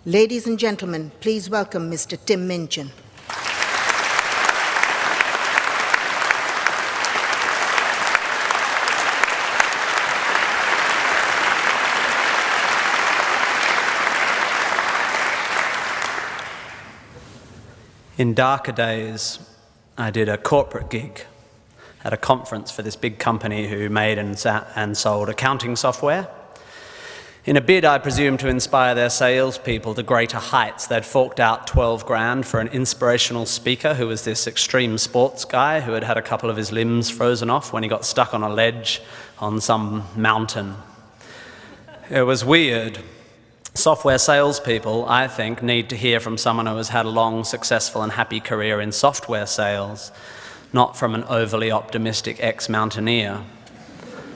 Ladies and gentlemen, please welcome Mr. Tim Minchin. In darker days, I did a corporate gig at a conference for this big company who made and sold accounting software. In a bid, I presume, to inspire their salespeople to greater heights, they'd forked out 12 grand for an inspirational speaker who was this extreme sports guy who had had a couple of his limbs frozen off when he got stuck on a ledge on some mountain. It was weird. Software salespeople, I think, need to hear from someone who has had a long, successful and happy career in software sales, not from an overly optimistic ex-mountaineer.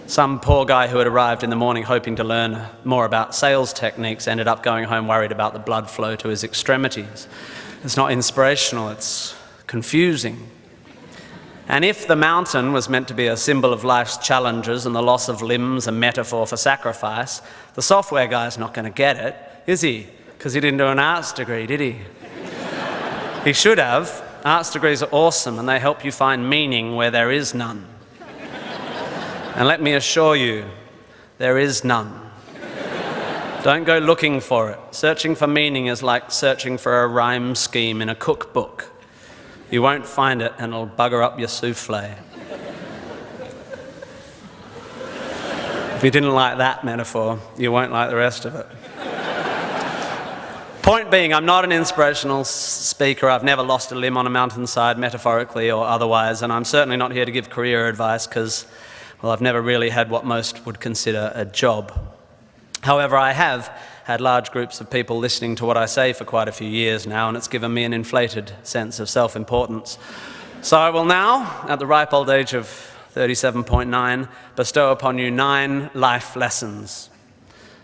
Some poor guy who had arrived in the morning hoping to learn more about sales techniques ended up going home worried about the blood flow to his extremities. It's not inspirational, it's confusing. And if the mountain was meant to be a symbol of life's challenges and the loss of limbs a metaphor for sacrifice, the software guy's not going to get it, is he? Because he didn't do an arts degree, did he? He should have. Arts degrees are awesome and they help you find meaning where there is none. And let me assure you, there is none. Don't go looking for it. Searching for meaning is like searching for a rhyme scheme in a cookbook. You won't find it and it'll bugger up your souffle. If you didn't like that metaphor, you won't like the rest of it. Point being, I'm not an inspirational speaker. I've never lost a limb on a mountainside, metaphorically or otherwise, and I'm certainly not here to give career advice because, well, I've never really had what most would consider a job. However, I have had large groups of people listening to what I say for quite a few years now, and it's given me an inflated sense of self-importance. So I will now, at the ripe old age of 37.9, bestow upon you 9 life lessons.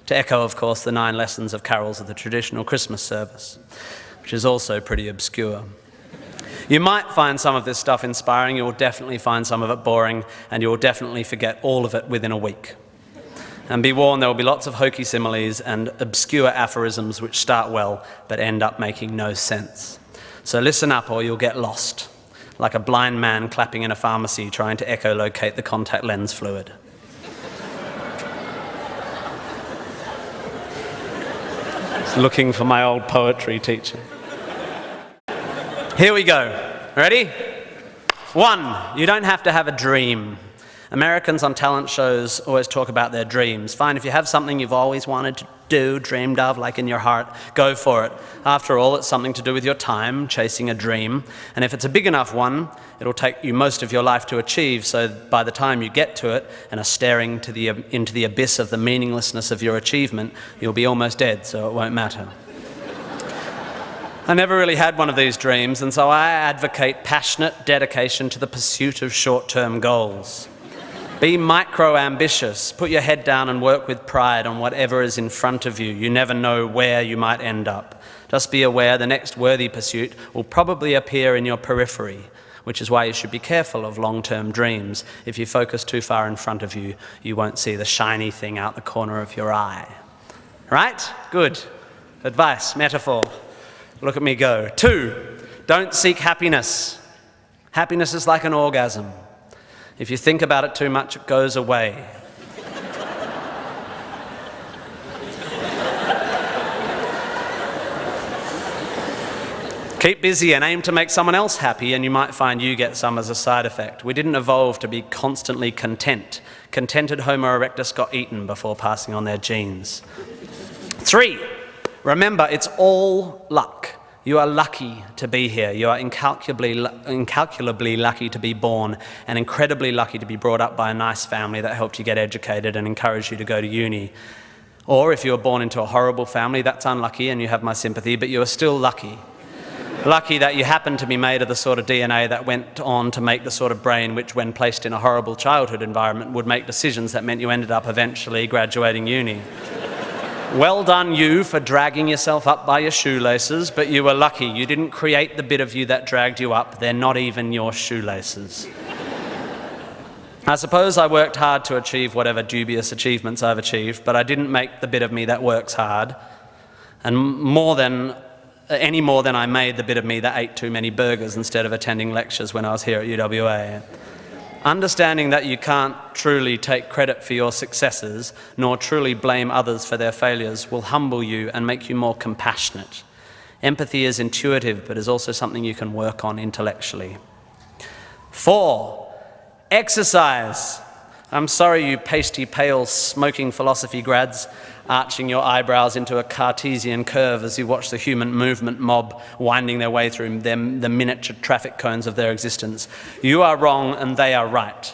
To echo, of course, the 9 lessons of carols of the traditional Christmas service, which is also pretty obscure. You might find some of this stuff inspiring, you will definitely find some of it boring, and you will definitely forget all of it within a week. And be warned, there will be lots of hokey similes and obscure aphorisms which start well but end up making no sense. So listen up or you'll get lost, like a blind man clapping in a pharmacy trying to echolocate the contact lens fluid. Just looking for my old poetry teacher. Here we go. Ready? 1, you don't have to have a dream. Americans on talent shows always talk about their dreams. Fine, if you have something you've always wanted to do, dreamed of, like in your heart, go for it. After all, it's something to do with your time, chasing a dream. And if it's a big enough one, it'll take you most of your life to achieve, so by the time you get to it and are staring into the abyss of the meaninglessness of your achievement, you'll be almost dead, so it won't matter. I never really had one of these dreams, and so I advocate passionate dedication to the pursuit of short-term goals. Be micro-ambitious. Put your head down and work with pride on whatever is in front of you. You never know where you might end up. Just be aware the next worthy pursuit will probably appear in your periphery, which is why you should be careful of long-term dreams. If you focus too far in front of you, you won't see the shiny thing out the corner of your eye. Right? Good. Advice, metaphor. Look at me go. 2, don't seek happiness. Happiness is like an orgasm. If you think about it too much, it goes away. Keep busy and aim to make someone else happy, and you might find you get some as a side effect. We didn't evolve to be constantly content. Contented Homo erectus got eaten before passing on their genes. 3, remember, it's all luck. You are lucky to be here. You are incalculably lucky to be born and incredibly lucky to be brought up by a nice family that helped you get educated and encouraged you to go to uni. Or if you were born into a horrible family, that's unlucky and you have my sympathy, but you are still lucky. Lucky that you happen to be made of the sort of DNA that went on to make the sort of brain which, when placed in a horrible childhood environment, would make decisions that meant you ended up eventually graduating uni. Well done you for dragging yourself up by your shoelaces, but you were lucky. You didn't create the bit of you that dragged you up. They're not even your shoelaces. I suppose I worked hard to achieve whatever dubious achievements I've achieved, but I didn't make the bit of me that works hard. and any more than I made the bit of me that ate too many burgers instead of attending lectures when I was here at UWA. Understanding that you can't truly take credit for your successes, nor truly blame others for their failures, will humble you and make you more compassionate. Empathy is intuitive, but is also something you can work on intellectually. 4, exercise. I'm sorry, you pasty, pale, smoking philosophy grads, arching your eyebrows into a Cartesian curve as you watch the human movement mob winding their way through the miniature traffic cones of their existence. You are wrong and they are right.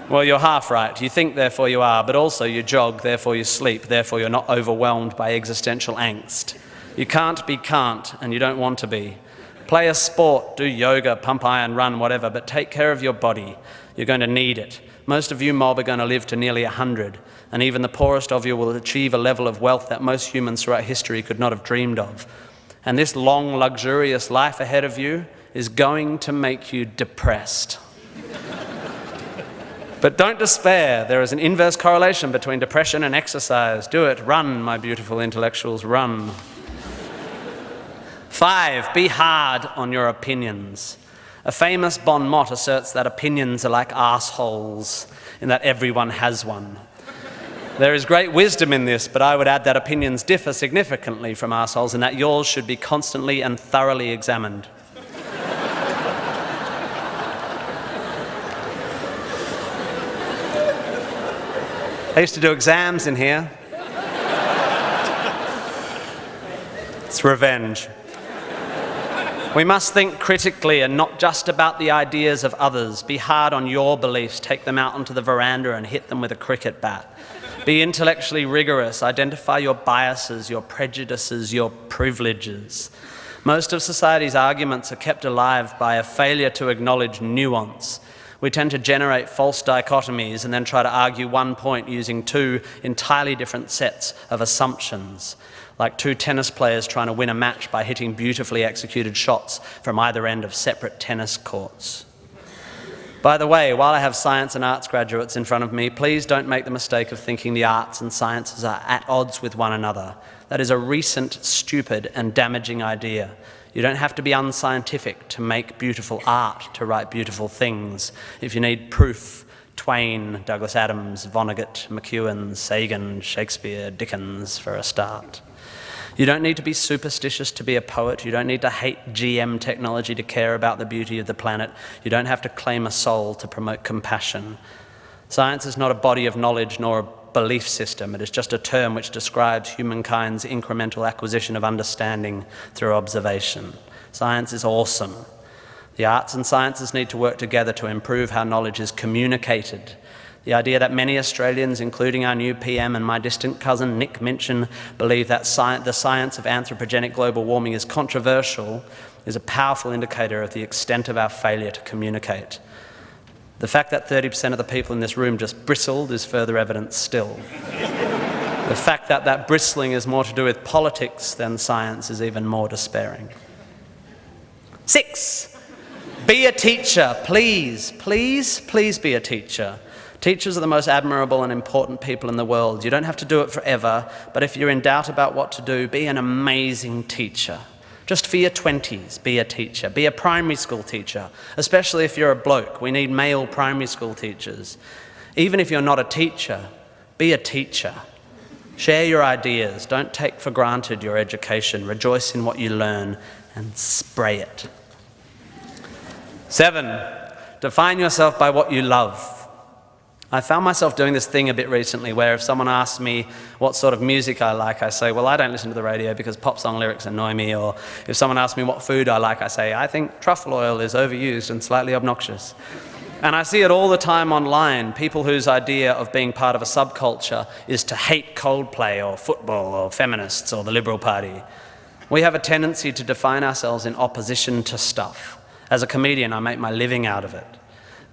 Well, you're half right. You think, therefore you are, but also you jog, therefore you sleep, therefore you're not overwhelmed by existential angst. You can't be can't, and you don't want to be. Play a sport, do yoga, pump iron, run, whatever, but take care of your body. You're going to need it. Most of you mob are going to live to nearly 100, and even the poorest of you will achieve a level of wealth that most humans throughout history could not have dreamed of. And this long, luxurious life ahead of you is going to make you depressed. But don't despair. There is an inverse correlation between depression and exercise. Do it. Run, my beautiful intellectuals, run. 5, be hard on your opinions. A famous bon mot asserts that opinions are like assholes, in that everyone has one. There is great wisdom in this, but I would add that opinions differ significantly from assholes, and that yours should be constantly and thoroughly examined. I used to do exams in here. It's revenge. We must think critically and not just about the ideas of others. Be hard on your beliefs. Take them out onto the veranda and hit them with a cricket bat. Be intellectually rigorous. Identify your biases, your prejudices, your privileges. Most of society's arguments are kept alive by a failure to acknowledge nuance. We tend to generate false dichotomies and then try to argue one point using 2 entirely different sets of assumptions, like 2 tennis players trying to win a match by hitting beautifully executed shots from either end of separate tennis courts. By the way, while I have science and arts graduates in front of me, please don't make the mistake of thinking the arts and sciences are at odds with one another. That is a recent, stupid, and damaging idea. You don't have to be unscientific to make beautiful art, to write beautiful things. If you need proof, Twain, Douglas Adams, Vonnegut, McEwen, Sagan, Shakespeare, Dickens for a start. You don't need to be superstitious to be a poet. You don't need to hate GM technology to care about the beauty of the planet. You don't have to claim a soul to promote compassion. Science is not a body of knowledge nor a belief system. It is just a term which describes humankind's incremental acquisition of understanding through observation. Science is awesome. The arts and sciences need to work together to improve how knowledge is communicated. The idea that many Australians, including our new PM and my distant cousin Nick Minchin, believe that the science of anthropogenic global warming is controversial is a powerful indicator of the extent of our failure to communicate. The fact that 30% of the people in this room just bristled is further evidence still. The fact that that bristling is more to do with politics than science is even more despairing. 6, be a teacher. Please, please, please be a teacher. Teachers are the most admirable and important people in the world. You don't have to do it forever, but if you're in doubt about what to do, be an amazing teacher. Just for your 20s, be a teacher. Be a primary school teacher, especially if you're a bloke. We need male primary school teachers. Even if you're not a teacher, be a teacher. Share your ideas. Don't take for granted your education. Rejoice in what you learn and spray it. 7, define yourself by what you love. I found myself doing this thing a bit recently where if someone asks me what sort of music I like, I say, well, I don't listen to the radio because pop song lyrics annoy me. Or if someone asks me what food I like, I say, I think truffle oil is overused and slightly obnoxious. And I see it all the time online, people whose idea of being part of a subculture is to hate Coldplay or football or feminists or the Liberal Party. We have a tendency to define ourselves in opposition to stuff. As a comedian, I make my living out of it.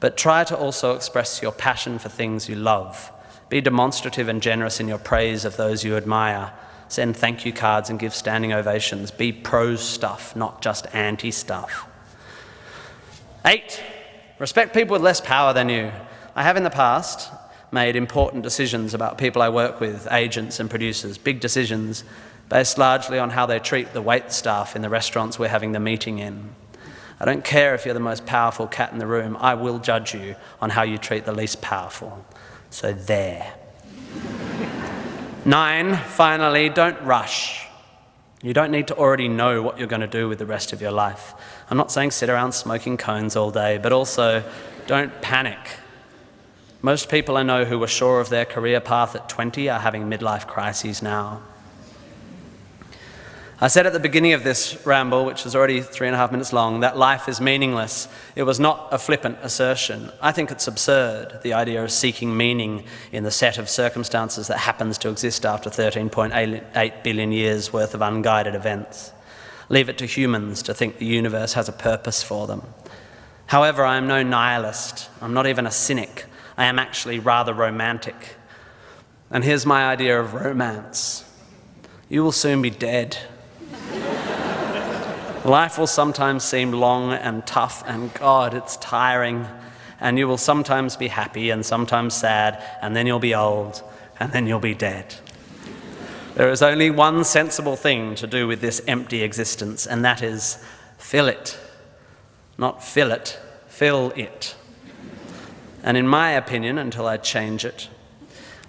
But try to also express your passion for things you love. Be demonstrative and generous in your praise of those you admire. Send thank you cards and give standing ovations. Be pro stuff, not just anti stuff. 8, respect people with less power than you. I have in the past made important decisions about people I work with, agents and producers, big decisions, based largely on how they treat the wait staff in the restaurants we're having the meeting in. I don't care if you're the most powerful cat in the room, I will judge you on how you treat the least powerful. So there. 9, finally, don't rush. You don't need to already know what you're going to do with the rest of your life. I'm not saying sit around smoking cones all day, but also don't panic. Most people I know who were sure of their career path at 20 are having midlife crises now. I said at the beginning of this ramble, which is already 3.5 minutes long, that life is meaningless. It was not a flippant assertion. I think it's absurd, the idea of seeking meaning in the set of circumstances that happens to exist after 13.8 billion years worth of unguided events. Leave it to humans to think the universe has a purpose for them. However, I am no nihilist. I'm not even a cynic. I am actually rather romantic. And here's my idea of romance. You will soon be dead. Life will sometimes seem long and tough, and God, it's tiring. And you will sometimes be happy and sometimes sad, and then you'll be old, and then you'll be dead. There is only one sensible thing to do with this empty existence, and that is fill it. Not fill it, fill it. And in my opinion, until I change it,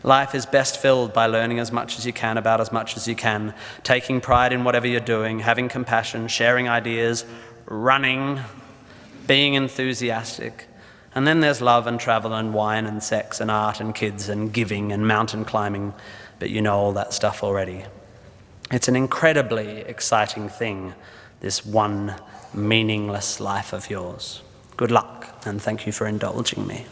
life is best filled by learning as much as you can about as much as you can, taking pride in whatever you're doing, having compassion, sharing ideas, running, being enthusiastic. And then there's love and travel and wine and sex and art and kids and giving and mountain climbing, but you know all that stuff already. It's an incredibly exciting thing, this one meaningless life of yours. Good luck, and thank you for indulging me.